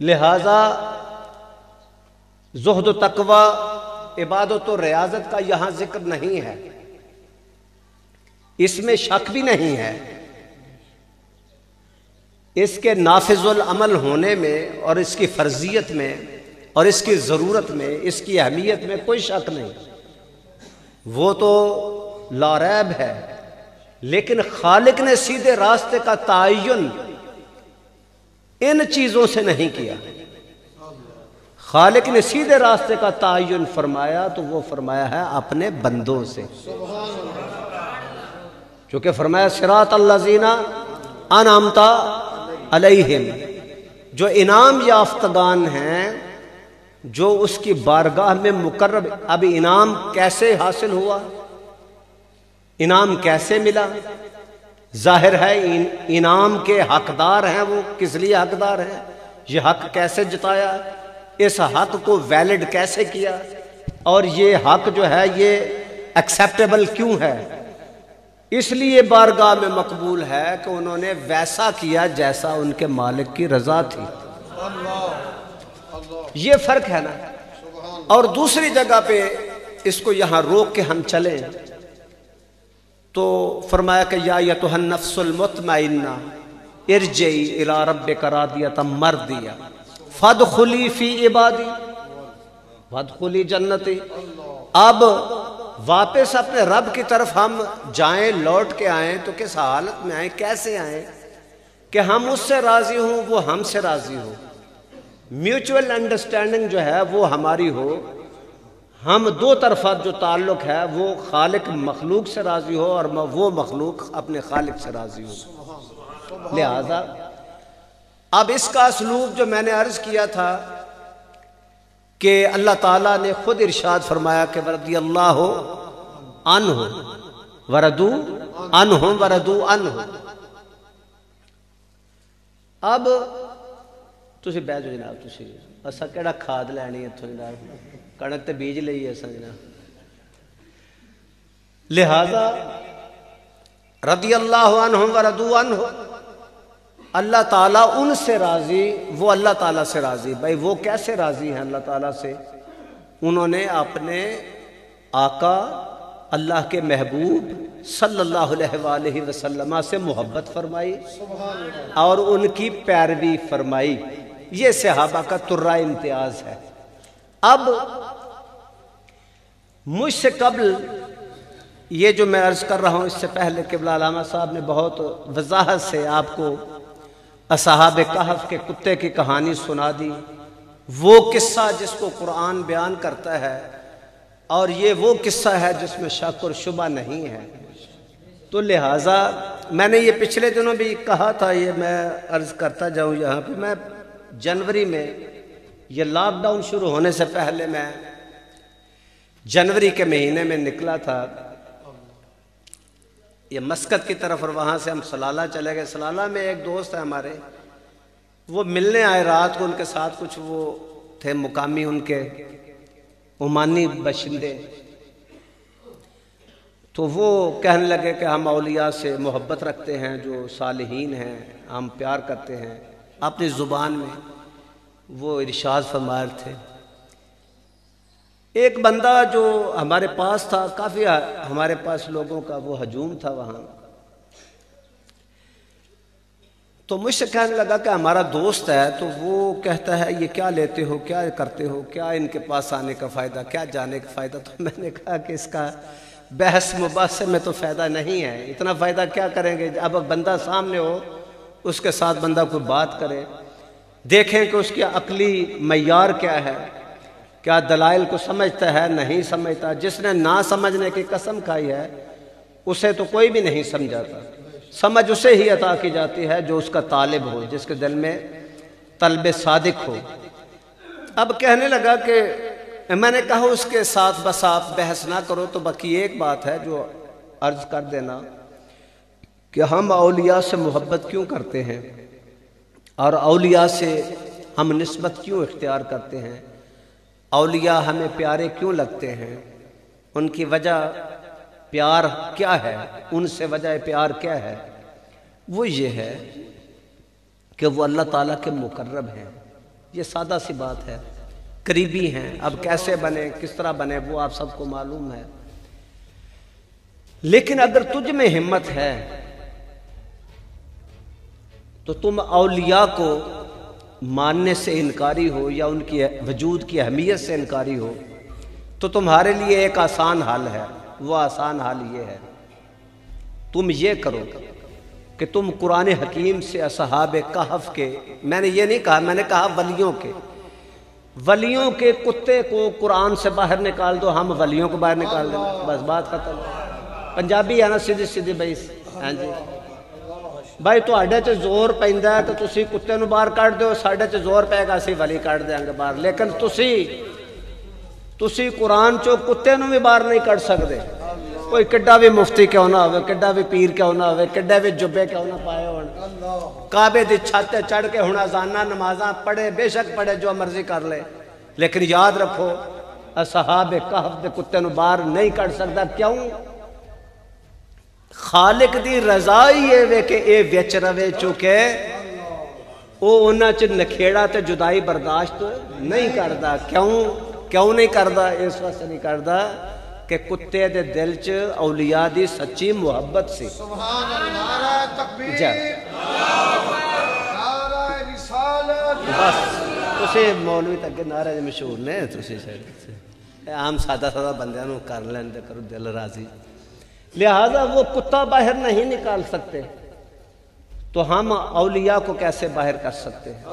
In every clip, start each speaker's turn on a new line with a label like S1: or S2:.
S1: لہذا زہد و تقوی، عبادت و ریاضت کا یہاں ذکر نہیں ہے، اس میں شک بھی نہیں ہے، اس کے نافذ العمل ہونے میں اور اس کی فرضیت میں اور اس کی ضرورت میں، اس کی اہمیت میں کوئی شک نہیں، وہ تو لا ریب ہے۔ لیکن خالق نے سیدھے راستے کا تعین ان چیزوں سے نہیں کیا۔ خالق نے سیدھے راستے کا تعین فرمایا تو وہ فرمایا ہے اپنے بندوں سے، چونکہ فرمایا صراط الذین انعمت علیہم، جو انعام یافتگان ہیں، جو اس کی بارگاہ میں مقرب۔ اب انعام کیسے حاصل ہوا، انعام کیسے ملا؟ ظاہر ہے انعام کے حقدار ہیں، وہ کس لیے حقدار ہیں، یہ حق کیسے جتایا، اس حق کو ویلڈ کیسے کیا، اور یہ حق جو ہے یہ ایکسیپٹیبل کیوں ہے؟ اس لیے بارگاہ میں مقبول ہے کہ انہوں نے ویسا کیا جیسا ان کے مالک کی رضا تھی۔ یہ فرق ہے نا۔ اور دوسری جگہ پہ اس کو یہاں روک کے ہم چلیں تو فرمایا کہ یا ایتھا النفس المطمئنہ ارجعی الی ربک راضیۃ مرضیہ فادخلی فی عبادی وادخلی جنتی۔ اب واپس اپنے رب کی طرف ہم جائیں، لوٹ کے آئیں تو کس حالت میں آئیں، کیسے آئیں کہ ہم اس سے راضی ہوں، وہ ہم سے راضی ہو، میوچول انڈرسٹینڈنگ جو ہے وہ ہماری ہو، ہم دو طرفہ جو تعلق ہے وہ خالق مخلوق سے راضی ہو اور وہ مخلوق اپنے خالق سے راضی ہو۔ لہذا اب اس کا اسلوب جو میں نے عرض کیا تھا کہ اللہ تعالیٰ نے خود ارشاد فرمایا کہ ورضی اللہ عنہ وردو عنہ وردو عنہ۔ اب تسی بیٹھ جاؤ جناب، تسی اسا کیڑا کھاد لینی اتھوں جناب، کڑک تے بیج لئی ہے جناب۔ لہذا رضی اللہ عنہم ورضوا عنہ، اللہ تعالیٰ ان سے راضی، وہ اللہ تعالیٰ سے راضی۔ بھائی وہ کیسے راضی ہیں اللہ تعالیٰ سے؟ انہوں نے اپنے آقا اللہ کے محبوب صلی اللہ علیہ وآلہ وسلم سے محبت فرمائی اور ان کی پیروی فرمائی۔ یہ صحابہ کا ترہ امتیاز ہے۔ اب مجھ سے قبل یہ جو میں عرض کر رہا ہوں، اس سے پہلے قبلہ علامہ صاحب نے بہت وضاحت سے آپ کو اصحاب کہف کے کتے کی کہانی سنا دی، وہ قصہ جس کو قرآن بیان کرتا ہے، اور یہ وہ قصہ ہے جس میں شک اور شبہ نہیں ہے۔ تو لہٰذا میں نے یہ پچھلے دنوں بھی کہا تھا، یہ میں عرض کرتا جاؤں یہاں پہ، میں جنوری میں یہ لاک ڈاؤن شروع ہونے سے پہلے میں جنوری کے مہینے میں نکلا تھا یہ مسقط کی طرف، اور وہاں سے ہم سلالہ چلے گئے۔ سلالہ میں ایک دوست ہے ہمارے، وہ ملنے آئے رات کو، ان کے ساتھ کچھ وہ تھے مقامی ان کے عمانی باشندے، تو وہ کہنے لگے کہ ہم اولیاء سے محبت رکھتے ہیں، جو صالحین ہیں ہم پیار کرتے ہیں۔ اپنی زبان میں وہ ارشاد فرما رہے تھے۔ ایک بندہ جو ہمارے پاس تھا، کافی ہمارے پاس لوگوں کا وہ ہجوم تھا وہاں، تو مجھ سے کہنے لگا کہ ہمارا دوست ہے، تو وہ کہتا ہے یہ کیا لیتے ہو، کیا کرتے ہو، کیا ان کے پاس آنے کا فائدہ، کیا جانے کا فائدہ؟ تو میں نے کہا کہ اس کا بحث مباحثے میں تو فائدہ نہیں ہے، اتنا فائدہ کیا کریں گے؟ اب بندہ سامنے ہو، اس کے ساتھ بندہ کوئی بات کرے، دیکھیں کہ اس کی عقلی معیار کیا ہے، کیا دلائل کو سمجھتا ہے، نہیں سمجھتا۔ جس نے نہ سمجھنے کی قسم کھائی ہے اسے تو کوئی بھی نہیں سمجھاتا، سمجھ اسے ہی عطا کی جاتی ہے جو اس کا طالب ہو، جس کے دل میں طلب صادق ہو۔ اب کہنے لگا کہ میں نے کہا اس کے ساتھ بس آپ بحث نہ کرو، تو باقی ایک بات ہے جو عرض کر دینا کہ ہم اولیاء سے محبت کیوں کرتے ہیں اور اولیاء سے ہم نسبت کیوں اختیار کرتے ہیں، اولیاء ہمیں پیارے کیوں لگتے ہیں، ان کی وجہ پیار کیا ہے، ان سے وجہ پیار کیا ہے؟ وہ یہ ہے کہ وہ اللہ تعالیٰ کے مقرب ہیں، یہ سادہ سی بات ہے، قریبی ہیں. اب کیسے بنے، کس طرح بنے، وہ آپ سب کو معلوم ہے. لیکن اگر تجھ میں ہمت ہے تو تم اولیاء کو ماننے سے انکاری ہو یا ان کی وجود کی اہمیت سے انکاری ہو تو تمہارے لیے ایک آسان حل ہے. وہ آسان حل یہ ہے، تم یہ کرو کہ تم قرآن حکیم سے اصحاب کہف کے، میں نے یہ نہیں کہا، میں نے کہا ولیوں کے کتے کو قرآن سے باہر نکال دو، ہم ولیوں کو باہر نکال دیں، بس بات ختم. پنجابی ہے نا سیدھی سیدھی بھائی. ہاں جی بھائی تواڈے چ زور پیندا ہے تو تسی کتے نو باہر کڈ دیو، ساڈے چ زور پے گا اسی ولی کڈ دیاں گے باہر. لیکن تسی قرآن چو کتے نو بھی باہر نہیں کڈ سکدے. کوئی کڈا بھی مفتی کیوں نہ ہوئے، کڈا بھی پیر کیوں نہ ہوئے، کڈے بھی جبے کیوں نہ پائے ہون، کعبے دی چھت تے چڑھ کے ہن اذاناں نمازاں پڑھے، بے شک پڑھے، جو مرضی کر لے، لیکن یاد رکھو اصحاب کہف دے کتے نو باہر نہیں کڈ سکدا. کیوں؟ خالق دی رضا ہی ہے کہ اے وچ روے، چونکہ او انہاں چ نکھیڑا تے جدائی برداشت نہیں کردا. کیوں نہیں کردا؟ اس واسطے نہیں کردا کہ کتے دے دل چ اولیاء دی سچی محبت سی.
S2: سبحان اللہ، نعرہ تکبیر، نعرہ رسالت.
S1: بس تسی مولوی تک نعرے مشہور نے، تسی عام سادہ بندیاں نو کر لیندے کرو دل راضی. لہذا وہ کتا باہر نہیں نکال سکتے تو ہم اولیاء کو کیسے باہر کر سکتے ہیں؟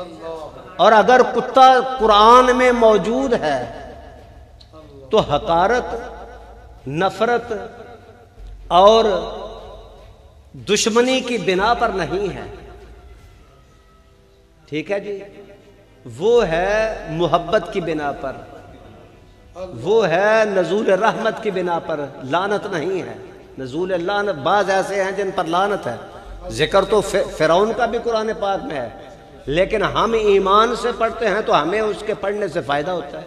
S1: اور اگر کتا قرآن میں موجود ہے تو حقارت، نفرت اور دشمنی کی بنا پر نہیں ہے. ٹھیک ہے جی، وہ ہے محبت کی بنا پر، وہ ہے نزول رحمت کی بنا پر. لعنت نہیں ہے، نزول لعنت. بعض ایسے ہیں جن پر لعنت ہے. ذکر تو فرعون کا بھی قرآن پاک میں ہے، لیکن ہم ایمان سے پڑھتے ہیں تو ہمیں اس کے پڑھنے سے فائدہ ہوتا ہے،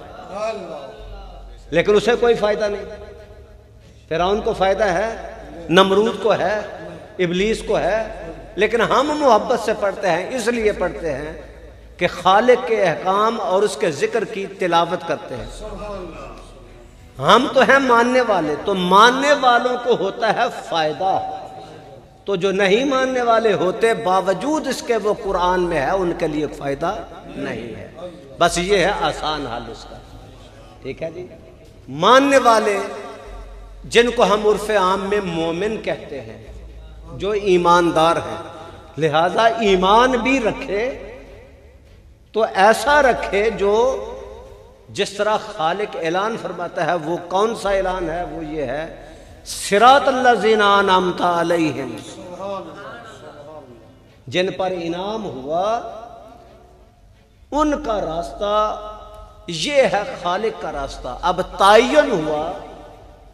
S1: لیکن اسے کوئی فائدہ نہیں. فرعون کو فائدہ ہے، نمرود کو ہے، ابلیس کو ہے، لیکن ہم محبت سے پڑھتے ہیں. اس لیے پڑھتے ہیں کہ خالق کے احکام اور اس کے ذکر کی تلاوت کرتے ہیں. ہم تو ہیں ماننے والے، تو ماننے والوں کو ہوتا ہے فائدہ، تو جو نہیں ماننے والے ہوتے باوجود اس کے وہ قرآن میں ہے، ان کے لیے فائدہ نہیں ہے. بس یہ ہے آسان حال اس کا. ٹھیک ہے جی. ماننے والے جن کو ہم عرف عام میں مومن کہتے ہیں، جو ایماندار ہیں، لہذا ایمان بھی رکھے تو ایسا رکھے جو جس طرح خالق اعلان فرماتا ہے. وہ کون سا اعلان ہے؟ وہ یہ ہے، صراط الذین انعمت علیہم، جن پر انعام ہوا ان کا راستہ یہ ہے خالق کا راستہ. اب تعین ہوا،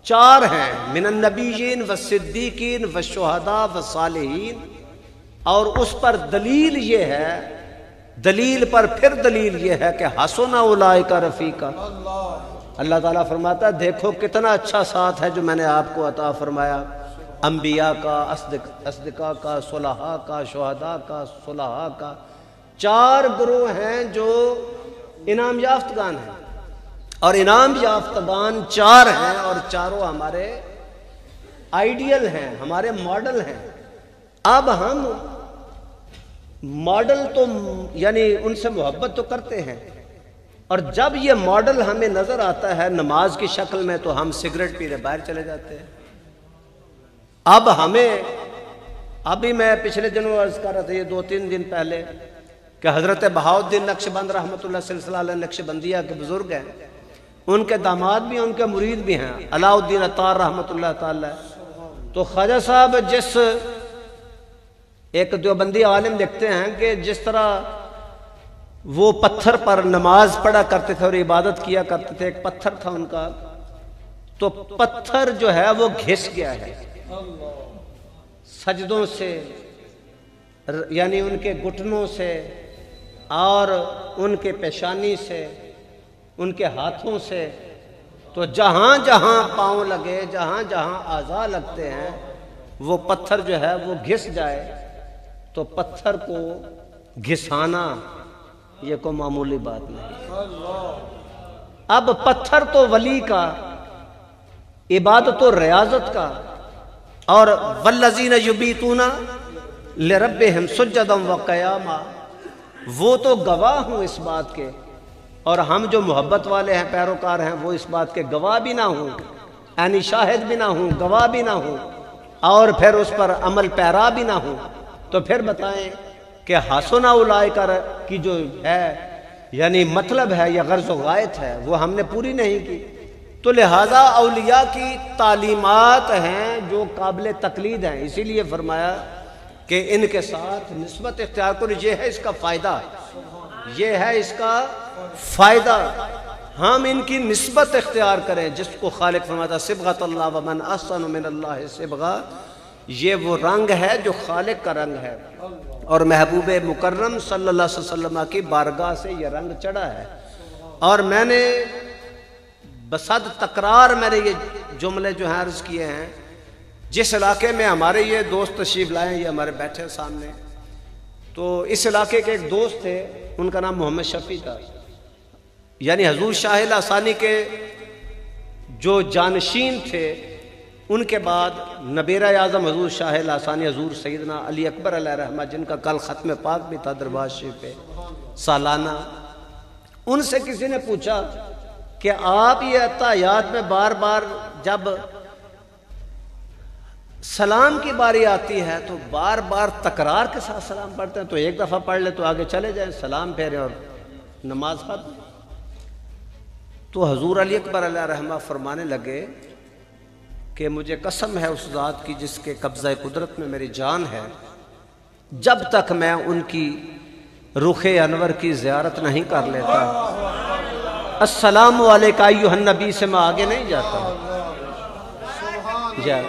S1: 4 ہیں، من النبیین والصدیقین والشہداء والصالحین. اور اس پر دلیل یہ ہے، دلیل پر پھر دلیل یہ ہے کہ حسن اولئک رفیقا. اللہ تعالیٰ فرماتا ہے دیکھو کتنا اچھا ساتھ ہے جو میں نے آپ کو عطا فرمایا، انبیاء کا، اصدقاء کا، صلحاء کا، شہداء کا، صلحاء کا. 4 گروہ ہیں جو انعام یافتگان ہیں، اور انعام یافتگان 4 ہیں، اور چاروں ہمارے آئیڈیل ہیں، ہمارے ماڈل ہیں. اب ہم ماڈل تو یعنی ان سے محبت تو کرتے ہیں، اور جب یہ ماڈل ہمیں نظر آتا ہے نماز کی شکل میں تو ہم سگریٹ پینے باہر چلے جاتے ہیں. اب ہمیں، ابھی میں پچھلے دنوں عرض کر رہا تھا، یہ 2-3 دن پہلے، کہ حضرت بہاؤالدین نقشبند رحمۃ اللہ سلسلہ علیہ نقشبندیہ کے بزرگ ہیں، ان کے داماد بھی ہیں، ان کے مرید بھی ہیں، علاء الدین عطار رحمۃ اللہ تعالی. تو خواجہ صاحب جس ایک دیوبندی عالم لکھتے ہیں کہ جس طرح وہ پتھر پر نماز پڑھا کرتے تھے اور عبادت کیا کرتے تھے، ایک پتھر تھا ان کا، تو پتھر جو ہے وہ گھس گیا ہے سجدوں سے، یعنی ان کے گھٹنوں سے اور ان کے پیشانی سے، ان کے ہاتھوں سے. تو جہاں جہاں پاؤں لگے، جہاں جہاں اعضاء لگتے ہیں، وہ پتھر جو ہے وہ گھس جائے. تو پتھر کو گھسانا یہ کوئی معمولی بات نہیں۔ اب پتھر تو ولی کا، عبادت و ریاضت کا، اور والذین یبیتون لربہم سجدا وقیاما، وہ تو گواہ ہوں اس بات کے، اور ہم جو محبت والے ہیں، پیروکار ہیں، وہ اس بات کے گواہ بھی نہ ہوں، یعنی شاہد بھی نہ ہوں، گواہ بھی نہ ہوں، اور پھر اس پر عمل پیرا بھی نہ ہوں، تو پھر بتائیں کہ حسن اولئک کی جو ہے یعنی مطلب ہے یا غرض و غایت ہے وہ ہم نے پوری نہیں کی۔ تو لہٰذا اولیاء کی تعلیمات ہیں جو قابل تقلید ہیں، اسی لیے فرمایا کہ ان کے ساتھ نسبت اختیار کرو، یہ ہے اس کا فائدہ، یہ ہے اس کا فائدہ، ہم ان کی نسبت اختیار کریں جس کو خالق فرماتا صبغۃ اللہ ومن احسن من اللہ صبغہ، یہ وہ رنگ ہے جو خالق کا رنگ ہے، اور محبوب مکرم صلی اللہ علیہ وسلم کی بارگاہ سے یہ رنگ چڑھا ہے۔ اور میں نے بصد تکرار میں نے یہ جملے جو ہیں عرض کیے ہیں، جس علاقے میں ہمارے یہ دوست تشریف لائے ہیں، یہ ہمارے بیٹھے سامنے، تو اس علاقے کے ایک دوست تھے، ان کا نام محمد شفیع تھا، یعنی حضور شاہ لاسانی کے جو جانشین تھے، ان کے بعد نبیر اعظم حضور شاہ لاسانی حضور سیدنا علی اکبر علیہ رحمہ، جن کا کل ختم پاک بھی تھا دربار شریف پہ سالانہ، ان سے کسی نے پوچھا کہ آپ یہ عطایات میں بار بار جب سلام کی باری آتی ہے تو بار بار تکرار کے ساتھ سلام پڑھتے ہیں، تو ایک دفعہ پڑھ لے تو آگے چلے جائیں، سلام پھیریں اور نماز ختم۔ تو حضور علی اکبر علیہ رحمہ فرمانے لگے کہ مجھے قسم ہے اس ذات کی جس کے قبضہ قدرت میں میری جان ہے، جب تک میں ان کی رخ انور کی زیارت نہیں کر لیتا، السلام علیکہ ایھا النبی سے میں آگے نہیں جاتا۔ جا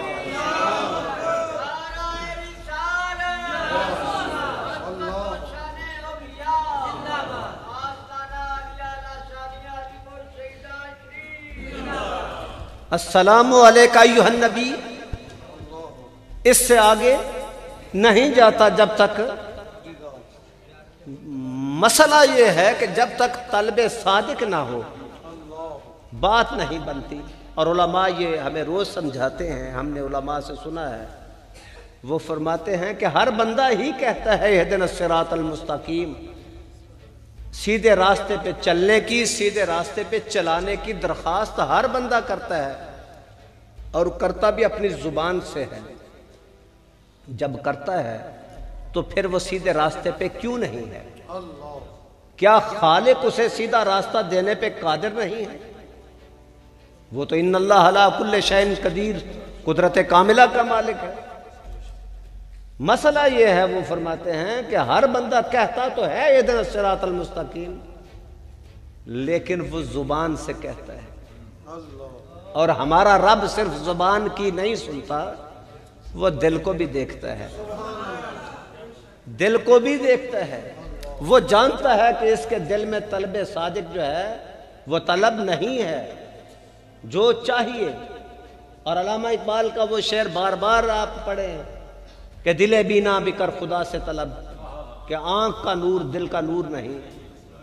S1: السلام علیکہ ایھا النبی، اس سے آگے نہیں جاتا جب تک، مسئلہ یہ ہے کہ جب تک طلب صادق نہ ہو بات نہیں بنتی، اور علماء یہ ہمیں روز سمجھاتے ہیں، ہم نے علماء سے سنا ہے، وہ فرماتے ہیں کہ ہر بندہ ہی کہتا ہے اہدنا الصراط المستقیم، سیدھے راستے پہ چلنے کی، سیدھے راستے پہ چلانے کی درخواست ہر بندہ کرتا ہے، اور کرتا بھی اپنی زبان سے ہے۔ جب کرتا ہے تو پھر وہ سیدھے راستے پہ کیوں نہیں ہے؟ کیا خالق اسے سیدھا راستہ دینے پہ قادر نہیں ہے؟ وہ تو ان اللہ علی کل شیء قدیر، قدرت کاملہ کا مالک ہے۔ مسئلہ یہ ہے، وہ فرماتے ہیں کہ ہر بندہ کہتا تو ہے اہدنا الصراط المستقیم، لیکن وہ زبان سے کہتا ہے، اور ہمارا رب صرف زبان کی نہیں سنتا، وہ دل کو بھی دیکھتا ہے، دل کو بھی دیکھتا ہے، وہ جانتا ہے کہ اس کے دل میں طلب صادق جو ہے وہ طلب نہیں ہے جو چاہیے۔ اور علامہ اقبال کا وہ شعر بار بار آپ پڑھیں کہ دل بینا بھی کر خدا سے طلب، کہ آنکھ کا نور دل کا نور نہیں،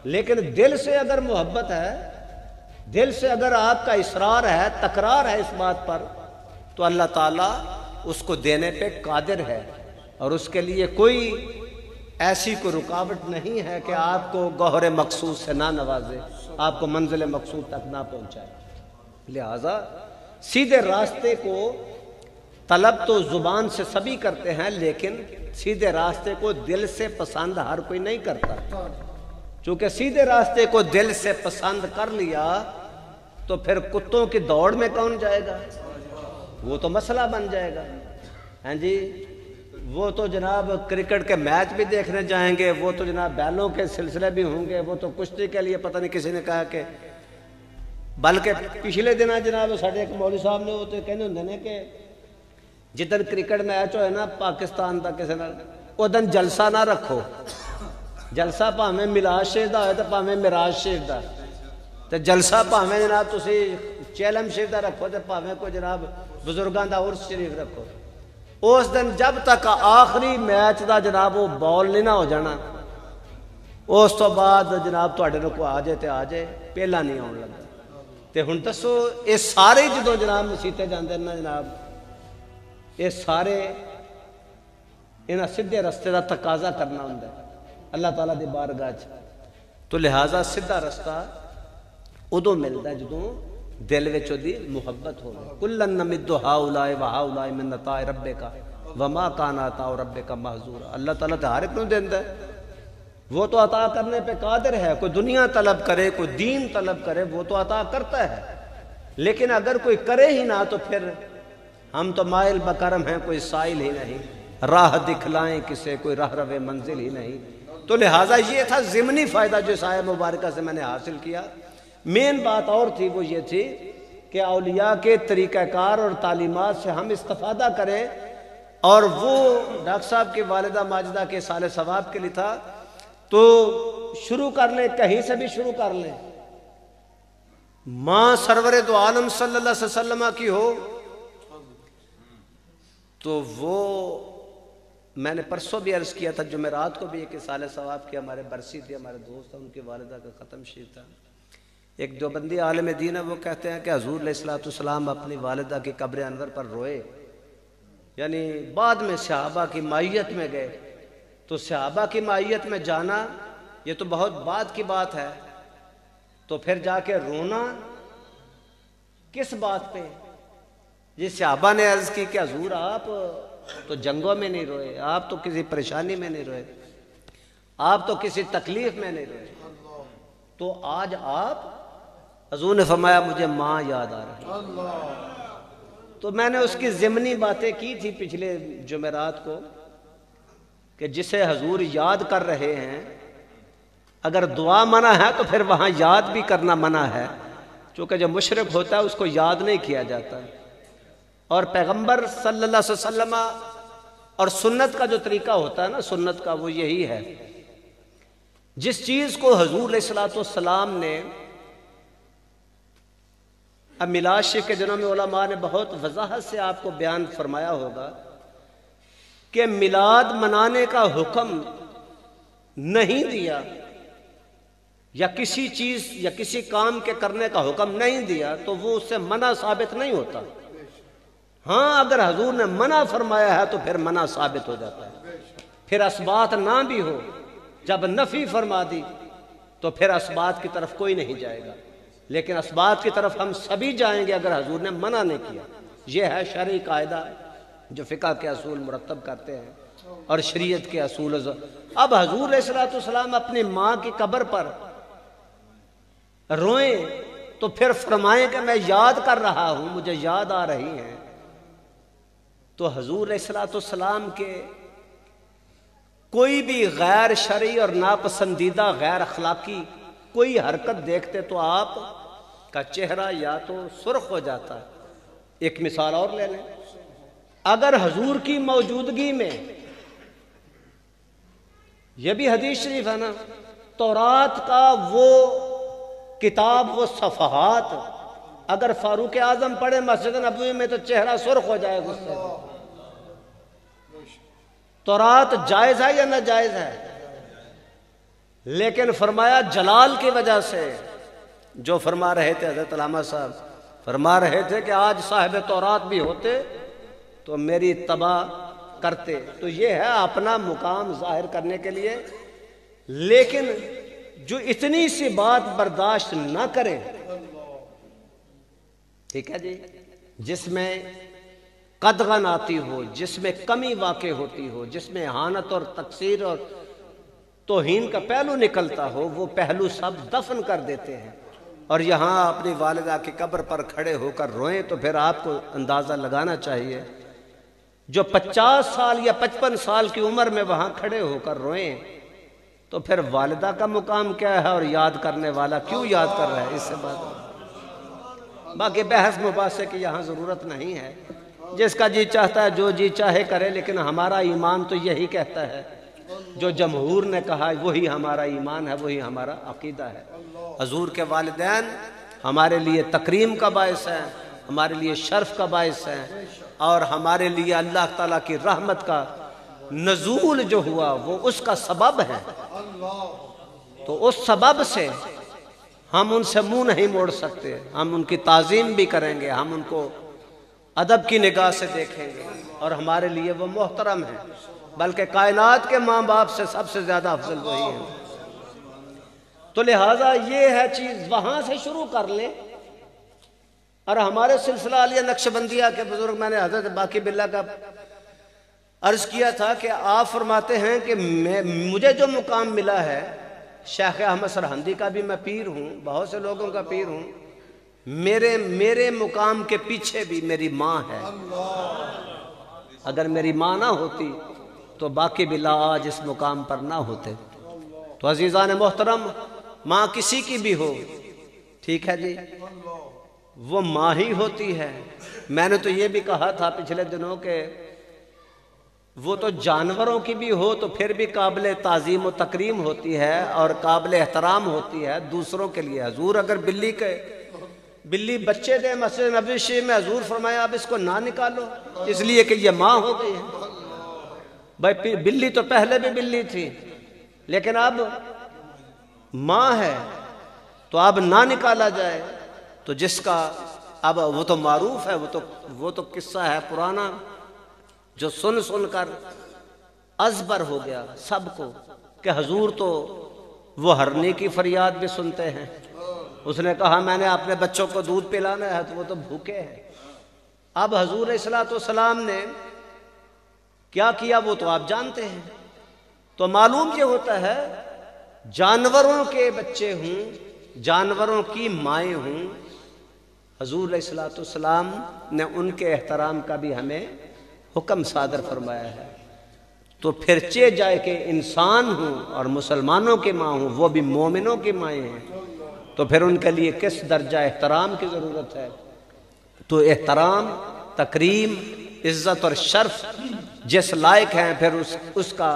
S1: لیکن دل سے اگر محبت ہے، دل سے اگر آپ کا اصرار ہے، تکرار ہے اس بات پر، تو اللہ تعالیٰ اس کو دینے پہ قادر ہے، اور اس کے لیے کوئی ایسی کوئی رکاوٹ نہیں ہے کہ آپ کو گوہر مقصود سے نہ نوازے، آپ کو منزل مقصود تک نہ پہنچائے۔ لہذا سیدھے راستے کو طلب تو زبان سے سبھی کرتے ہیں، لیکن سیدھے راستے کو دل سے پسند ہر کوئی نہیں کرتا، چونکہ سیدھے راستے کو دل سے پسند کر لیا تو پھر کتوں کی دوڑ میں کون جائے گا؟ وہ تو مسئلہ بن جائے گا، ہاں جی، وہ تو جناب کرکٹ کے میچ بھی دیکھنے جائیں گے، وہ تو جناب بیلوں کے سلسلے بھی ہوں گے، وہ تو کشتی کے لیے پتہ نہیں کسی نے کہا کہ، بلکہ پچھلے دن جناب ساڈے ایک مولوی صاحب نے وہ تو کہنے ہوندے نے کہ جدن کرکٹ میچ ہوئے نا پاکستان دا کسی نال، ادن جلسہ نہ رکھو، جلسہ پاویں میلاد شریف دا ہوئے تو پاویں معراج شریف دا، تو جلسہ پاویں جناب تسی چیلم شریف دا رکھو تو پاویں کو جناب بزرگاں دا عرس شریف رکھو، اس دن جب تک آخری میچ دا جناب وہ بال نہیں نہ ہو جانا، اس تو بعد جناب تواڈے نوں کوئی آ جائے تے آ جائے، پہلا نہیں آن لگا۔ تے ہن دسو یہ سارے جدوں جناب مسیتے جاندے نا جناب، یہ سارے انہاں سیدھے رستے دا تقاضا کرنا ہوندا ہے اللہ تعالیٰ دی بارگاہ چ۔ تو لہٰذا سیدھا رستہ ادو ملتا ہے جدوں دل وچ دی محبت ہو۔ کلن نمد ہؤلاء وہؤلاء من عطاء ربک وما کان عطاء ربک محظورا۔ اللہ تعالیٰ تو ہر ایک نوں دیندا ہے، وہ تو عطا کرنے پہ قادر ہے۔ کوئی دنیا طلب کرے، کوئی دین طلب کرے، وہ تو عطا کرتا ہے، لیکن اگر کوئی کرے ہی نہ تو پھر ہم تو مائل بکرم ہیں، کوئی سائل ہی نہیں، راہ دکھلائیں کسے، کوئی راہ رو منزل ہی نہیں۔ تو لہٰذا یہ تھا ضمنی فائدہ جو اس آیہ مبارکہ سے میں نے حاصل کیا۔ مین بات اور تھی، وہ یہ تھی کہ اولیاء کے طریقہ کار اور تعلیمات سے ہم استفادہ کریں، اور وہ ڈاکٹر صاحب کی والدہ ماجدہ کے سال ثواب کے لیے تھا، تو شروع کر لیں، کہیں سے بھی شروع کر لیں۔ ماں سرور دو عالم صلی اللہ علیہ وسلم کی ہو تو وہ میں نے پرسوں بھی عرض کیا تھا، جمعرات کو بھی ایک سال ثواب کی ہمارے برسی تھی، ہمارے دوست ہیں، ان کی والدہ کا ختم شریف تھا۔ ایک دیوبندی عالم دین ہے، وہ کہتے ہیں کہ حضور علیہ الصلوۃ والسلام اپنی والدہ کی قبر انور پر روئے، یعنی بعد میں صحابہ کی معیت میں گئے۔ تو صحابہ کی معیت میں جانا یہ تو بہت بعد کی بات ہے، تو پھر جا کے رونا کس بات پہ؟ یہ صحابہ نے عرض کی کہ حضور آپ تو جنگوں میں نہیں روئے، آپ تو کسی پریشانی میں نہیں روئے، آپ تو کسی تکلیف میں نہیں روئے، تو آج آپ، حضور نے فرمایا مجھے ماں یاد آ رہی ہے۔ تو میں نے اس کی ضمنی باتیں کی تھی پچھلے جمعرات کو کہ جسے حضور یاد کر رہے ہیں، اگر دعا منع ہے تو پھر وہاں یاد بھی کرنا منع ہے، چونکہ جو مشرک ہوتا ہے اس کو یاد نہیں کیا جاتا۔ اور پیغمبر صلی اللہ علیہ وسلم اور سنت کا جو طریقہ ہوتا ہے نا، سنت کا وہ یہی ہے، جس چیز کو حضور علیہ الصلوۃ والسلام نے، اب میلاد شریف کے دنوں میں علماء نے بہت وضاحت سے آپ کو بیان فرمایا ہوگا کہ میلاد منانے کا حکم نہیں دیا، یا کسی چیز یا کسی کام کے کرنے کا حکم نہیں دیا تو وہ اس سے منع ثابت نہیں ہوتا۔ ہاں اگر حضور نے منع فرمایا ہے تو پھر منع ثابت ہو جاتا ہے، پھر اسبات نہ بھی ہو، جب نفی فرما دی تو پھر اسبات کی طرف کوئی نہیں جائے گا، لیکن اسبات کی طرف ہم سبھی جائیں گے اگر حضور نے منع نہیں کیا۔ یہ ہے شرعی قاعدہ جو فقہ کے اصول مرتب کرتے ہیں اور شریعت کے اصول۔ اب حضور علیہ الصلوۃ والسلام اپنی ماں کی قبر پر روئیں تو پھر فرمائیں کہ میں یاد کر رہا ہوں، مجھے یاد آ رہی ہیں، تو حضور علیہ الصلوۃ والسلام کے کوئی بھی غیر شرعی اور ناپسندیدہ غیر اخلاقی کوئی حرکت دیکھتے تو آپ کا چہرہ یا تو سرخ ہو جاتا۔ ایک مثال اور لے لیں، اگر حضور کی موجودگی میں، یہ بھی حدیث شریف ہے نا، تورات کا وہ کتاب، وہ صفحات اگر فاروق اعظم پڑھے مسجد نبوی میں تو چہرہ سرخ ہو جائے غصے سے۔ تورات جائز ہے یا ناجائز ہے؟ لیکن فرمایا جلال کی وجہ سے، جو فرما رہے تھے حضرت علامہ صاحب فرما رہے تھے کہ آج صاحب تورات بھی ہوتے تو میری تباہ کرتے، تو یہ ہے اپنا مقام ظاہر کرنے کے لیے۔ لیکن جو اتنی سی بات برداشت نہ کرے، ٹھیک ہے جی، جس میں قدغن آتی ہو، جس میں کمی واقع ہوتی ہو، جس میں اہانت اور تقصیر اور توہین کا پہلو نکلتا ہو، وہ پہلو سب دفن کر دیتے ہیں، اور یہاں اپنی والدہ کی قبر پر کھڑے ہو کر روئیں تو پھر آپ کو اندازہ لگانا چاہیے، جو 50 سال یا 55 سال کی عمر میں وہاں کھڑے ہو کر روئیں تو پھر والدہ کا مقام کیا ہے، اور یاد کرنے والا کیوں یاد کر رہا ہے؟ اس سے بات، باقی بحث مباحثے کی یہاں ضرورت نہیں ہے، جس کا جی چاہتا ہے جو جی چاہے کرے، لیکن ہمارا ایمان تو یہی کہتا ہے، جو جمہور نے کہا وہی ہمارا ایمان ہے، وہی ہمارا عقیدہ ہے۔ حضور کے والدین ہمارے لیے تکریم کا باعث ہیں، ہمارے لیے شرف کا باعث ہیں، اور ہمارے لیے اللہ تعالیٰ کی رحمت کا نزول جو ہوا وہ اس کا سبب ہے۔ تو اس سبب سے ہم ان سے منہ نہیں موڑ سکتے، ہم ان کی تعظیم بھی کریں گے، ہم ان کو ادب کی نگاہ سے دیکھیں گے، اور ہمارے لیے وہ محترم ہیں، بلکہ کائنات کے ماں باپ سے سب سے زیادہ افضل وہی ہیں۔ تو لہٰذا یہ ہے چیز، وہاں سے شروع کر لیں۔ اور ہمارے سلسلہ علیہ نقشبندیہ کے بزرگ، میں نے حضرت باقی باللہ کا عرض کیا تھا کہ آپ فرماتے ہیں کہ مجھے جو مقام ملا ہے، شیخ احمد سرہندی کا بھی میں پیر ہوں، بہت سے لوگوں کا پیر ہوں، میرے مقام کے پیچھے بھی میری ماں ہے۔ اگر میری ماں نہ ہوتی تو باقی باللہ آج اس مقام پر نہ ہوتے۔ تو عزیزان محترم، ماں کسی کی بھی ہو، ٹھیک ہے جی، وہ ماں ہی ہوتی ہے۔ میں نے تو یہ بھی کہا تھا پچھلے دنوں کہ وہ تو جانوروں کی بھی ہو تو پھر بھی قابل تعظیم و تکریم ہوتی ہے اور قابل احترام ہوتی ہے دوسروں کے لیے۔ حضور اگر بلی بچے دے مسجد نبوی شریف میں، حضور فرمایا اب اس کو نہ نکالو، اس لیے کہ یہ ماں ہو گئی ہے۔ بھائی بلی تو پہلے بھی بلی تھی، لیکن اب ماں ہے تو اب نہ نکالا جائے۔ تو جس کا اب وہ تو معروف ہے، وہ تو قصہ ہے پرانا جو سن کر ازبر ہو گیا سب کو، کہ حضور تو وہ ہرنی کی فریاد بھی سنتے ہیں۔ اس نے کہا میں نے اپنے بچوں کو دودھ پلانا ہے تو وہ تو بھوکے ہیں۔ اب حضور الصلوۃ والسلام نے کیا کیا وہ تو آپ جانتے ہیں۔ تو معلوم یہ ہوتا ہے جانوروں کے بچے ہوں، جانوروں کی مائیں ہوں، حضور علیہ الصلوۃ والسلام نے ان کے احترام کا بھی ہمیں حکم صادر فرمایا ہے۔ تو پھر چہ جائے کہ انسان ہوں اور مسلمانوں کی ماں ہوں، وہ بھی مومنوں کی مائیں ہیں، تو پھر ان کے لیے کس درجہ احترام کی ضرورت ہے۔ تو احترام، تکریم، عزت اور شرف جس لائق ہیں، پھر اس کا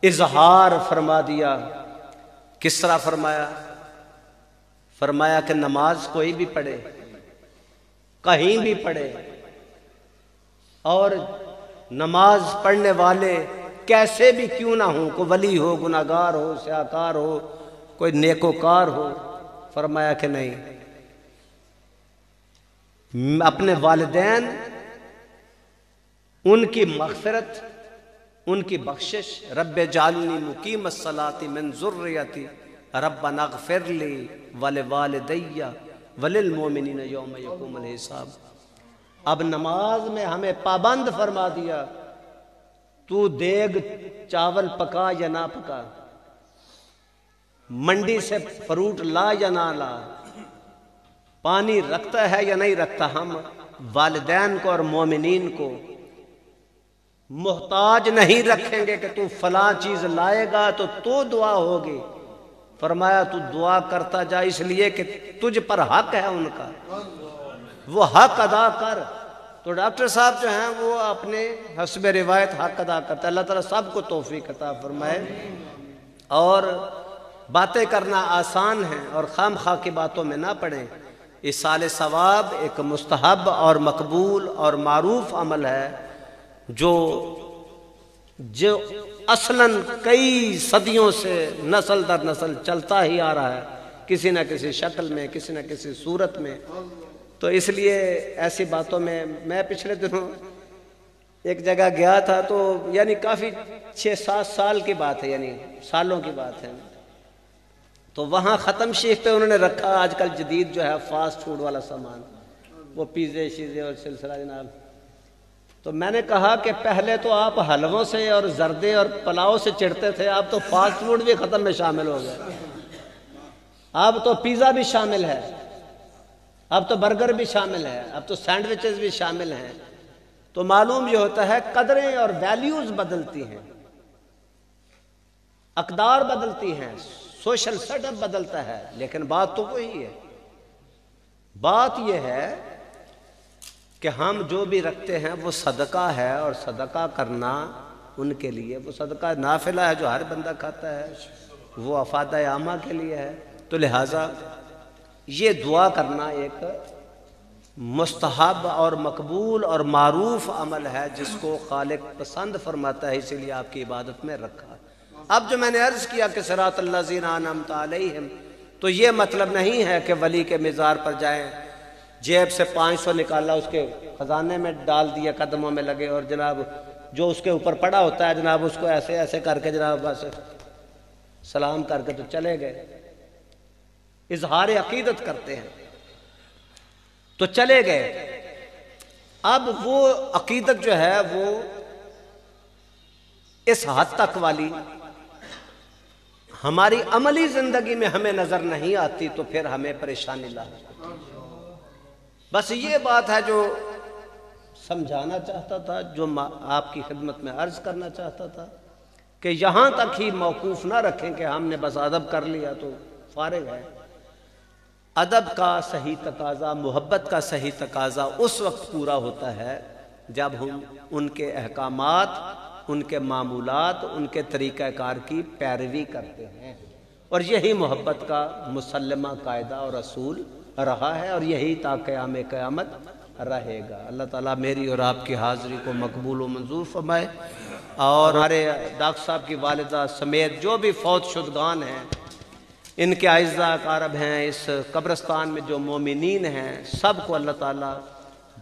S1: اظہار فرما دیا۔ کس طرح فرمایا کہ نماز کوئی بھی پڑھے، کہیں بھی پڑھے، اور نماز پڑھنے والے کیسے بھی کیوں نہ ہوں، کوئی ولی ہو، گناہگار ہو، سیاکار ہو، کوئی نیکوکار ہو، فرمایا کہ نہیں، اپنے والدین، ان کی مغفرت، ان کی بخشش، رب اجعلنی مقیم الصلاۃ من ذریتی ربنا اغفر لی ولوالدی وللمؤمنین یوم یقوم الحساب۔ اب نماز میں ہمیں پابند فرما دیا، تو دیگ چاول پکا یا نہ پکا، منڈی سے فروٹ لا یا نہ لا، پانی رکھتا ہے یا نہیں رکھتا، ہم والدین کو اور مومنین کو محتاج نہیں رکھیں گے کہ تو فلاں چیز لائے گا تو دعا ہوگی۔ فرمایا تو دعا کرتا جا، اس لیے کہ تجھ پر حق ہے ان کا، وہ حق ادا کر۔ تو ڈاکٹر صاحب جو ہیں وہ اپنے حسب روایت حق ادا کرتا ہے۔ اللہ تعالیٰ سب کو توفیق عطا فرمائے۔ اور باتیں کرنا آسان ہے اور خام خواہ کی باتوں میں نہ پڑیں۔ ایصال ثواب ایک مستحب اور مقبول اور معروف عمل ہے جو اصلاً کئی صدیوں سے نسل در نسل چلتا ہی آ رہا ہے، کسی نہ کسی شکل میں، کسی نہ کسی صورت میں۔ تو اس لیے ایسی باتوں میں پچھلے دنوں ایک جگہ گیا تھا، تو یعنی کافی 6-7 سال کی بات ہے، یعنی سالوں کی بات ہے۔ تو وہاں ختم شیخ پہ انہوں نے رکھا آج کل جدید جو ہے فاسٹ فوڈ والا سامان، وہ پیزے شیزے اور سلسلہ جناب۔ تو میں نے کہا کہ پہلے تو آپ حلووں سے اور زردے اور پلاؤ سے چڑھتے تھے، اب تو فاسٹ فوڈ بھی ختم میں شامل ہو گئے، اب تو پیزا بھی شامل ہے، اب تو برگر بھی شامل ہے، اب تو سینڈوچز بھی شامل ہیں۔ تو معلوم یہ ہوتا ہے قدریں اور ویلیوز بدلتی ہیں، اقدار بدلتی ہیں، سوشل سیٹ اپ بدلتا ہے، لیکن بات تو وہی ہے۔ بات یہ ہے کہ ہم جو بھی رکھتے ہیں وہ صدقہ ہے، اور صدقہ کرنا ان کے لیے، وہ صدقہ نافلہ ہے جو ہر بندہ کھاتا ہے، وہ افادہ عامہ کے لیے ہے۔ تو لہٰذا یہ دعا کرنا ایک مستحب اور مقبول اور معروف عمل ہے جس کو خالق پسند فرماتا ہے، اسی لیے آپ کی عبادت میں رکھا۔ اب جو میں نے عرض کیا کہ صراط الذین انعمت علیہم، تو یہ مطلب نہیں ہے کہ ولی کے مزار پر جائیں، جیب سے 500 نکالا اس کے خزانے میں ڈال دیا، قدموں میں لگے، اور جناب جو اس کے اوپر پڑا ہوتا ہے جناب اس کو ایسے ایسے کر کے جناب بس سلام کر کے تو چلے گئے، اظہار عقیدت کرتے ہیں تو چلے گئے۔ اب وہ عقیدت جو ہے وہ اس حد تک والی ہماری عملی زندگی میں ہمیں نظر نہیں آتی تو پھر ہمیں پریشانی لاحق ہوتی ہے۔ بس یہ بات ہے جو سمجھانا چاہتا تھا، جو آپ کی خدمت میں عرض کرنا چاہتا تھا، کہ یہاں تک ہی موقوف نہ رکھیں کہ ہم نے بس ادب کر لیا تو فارغ ہے۔ ادب کا صحیح تقاضا، محبت کا صحیح تقاضا اس وقت پورا ہوتا ہے جب ہم ان کے احکامات، ان کے معمولات، ان کے طریقہ کار کی پیروی کرتے ہیں، اور یہی محبت کا مسلمہ قاعدہ اور اصول رہا ہے، اور یہی تا قیام قیامت رہے گا۔ اللہ تعالیٰ میری اور آپ کی حاضری کو مقبول و منظور فرمائے، اور ہمارے ڈاکٹر صاحب کی والدہ سمیت جو بھی فوت شدگان ہیں، ان کے اعزاء اقارب ہیں، اس قبرستان میں جو مومنین ہیں، سب کو اللہ تعالیٰ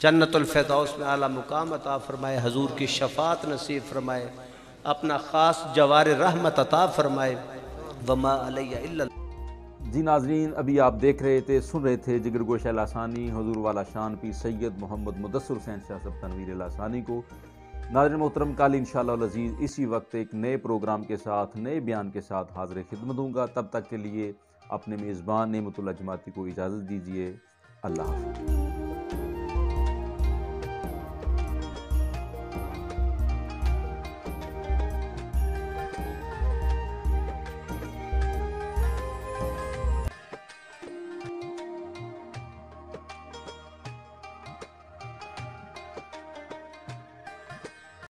S1: جنت الفردوس میں اعلیٰ مقام عطا فرمائے، حضور کی شفاعت نصیب فرمائے، اپنا خاص جوار رحمت عطا فرمائے۔ وما علی الا۔
S3: جی ناظرین، ابھی آپ دیکھ رہے تھے، سن رہے تھے جگر گوشہ لاسانی حضور والا شان پیر سید محمد مدثر حسین شاہ صاحب تنویر لاسانی کو۔ ناظرین محترم، کل انشاءاللہ العزیز اسی وقت ایک نئے پروگرام کے ساتھ، نئے بیان کے ساتھ حاضر خدمت ہوں گا۔ تب تک کے لیے اپنے میزبان نعمت اللہ جماعتی کو اجازت دیجیے۔ اللہ حافظ۔